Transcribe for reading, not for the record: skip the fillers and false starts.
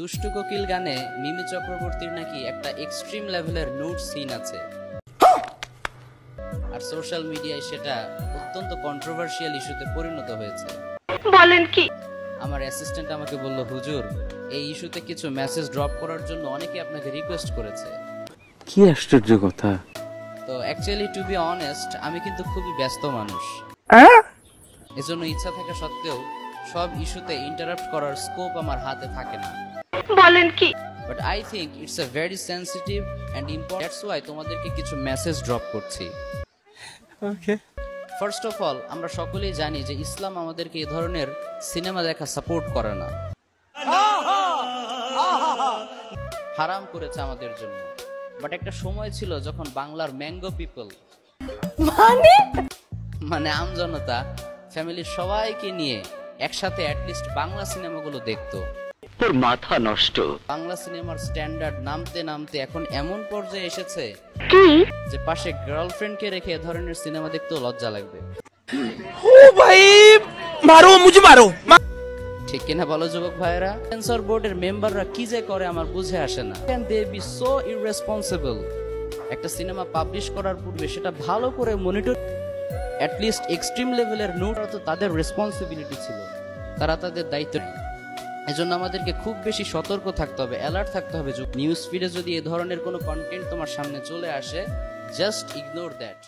দুষ্টু কোকিল গানে মিমি চক্রবর্তীর নাকি একটা এক্সট্রিম লেভেলের নুড সিন আছে, আর সোশ্যাল মিডিয়ায় সেটা অত্যন্ত কন্ট্রোভার্সিয়াল ইস্যুতে পরিণত হয়েছে। বলেন কি? আমার অ্যাসিস্ট্যান্ট আমাকে বলল, হুজুর এই ইস্যুতে কিছু মেসেজ ড্রপ করার জন্য অনেকে আপনাকে রিকোয়েস্ট করেছে। কি আশ্চর্য কথা। তো অ্যাকচুয়ালি টু বি অনেস্ট, আমি কিন্তু খুবই ব্যস্ত মানুষ, এজন্য ইচ্ছা থাকা সত্ত্বেও সব ইস্যুতে ইন্টারাপ্ট করার স্কোপ আমার হাতে থাকে না। বলেন কি? But I think it's a very sensitive and important, that's why তোমাদেরকে কিছু মেসেজ ড্রপ করছি। ওকে, ফার্স্ট অফ অল, আমরা সকলেই জানি যে ইসলাম আমাদেরকে এই ধরনের সিনেমা দেখা সাপোর্ট করে না, হারাম করেছে আমাদের জন্য। বাট একটা সময় ছিল যখন বাংলার ম্যাঙ্গো পিপল মানে আমজনতা ফ্যামিলির সবাইকে নিয়ে একসাথে অ্যাটলিস্ট বাংলা সিনেমাগুলো দেখতো। তোর মাথা নষ্ট। বাংলা সিনেমার স্ট্যান্ডার্ড নামতে নামতে এখন এমন পর্যায়ে এসেছে যে পাশে গার্লফ্রেন্ডকে রেখে এ ধরনের সিনেমা দেখতেও লজ্জা লাগবে। ও ভাই মারো, মুঝে মারো। ঠিক কিনা বলো যুবক ভাইরা? সেন্সর বোর্ডের মেম্বাররা কি যে করে আমার বুঝে আসে না। Can they be so irresponsible? একটা সিনেমা পাবলিশ করার পূর্বে সেটা ভালো করে মনিটর, অ্যাটলিস্ট এক্সট্রিম লেভেলের নোট তো তাদের রেসপন্সিবিলিটি ছিল, তারা তাদের দায়িত্ব নেয়। এজন্য আমাদেরকে খুব বেশি সতর্ক থাকতে হবে, অ্যালার্ট থাকতে হবে। নিউজ ফিডে যদি এ ধরনের কোনো কন্টেন্ট তোমার সামনে চলে আসে, জাস্ট ইগনোর দ্যাট।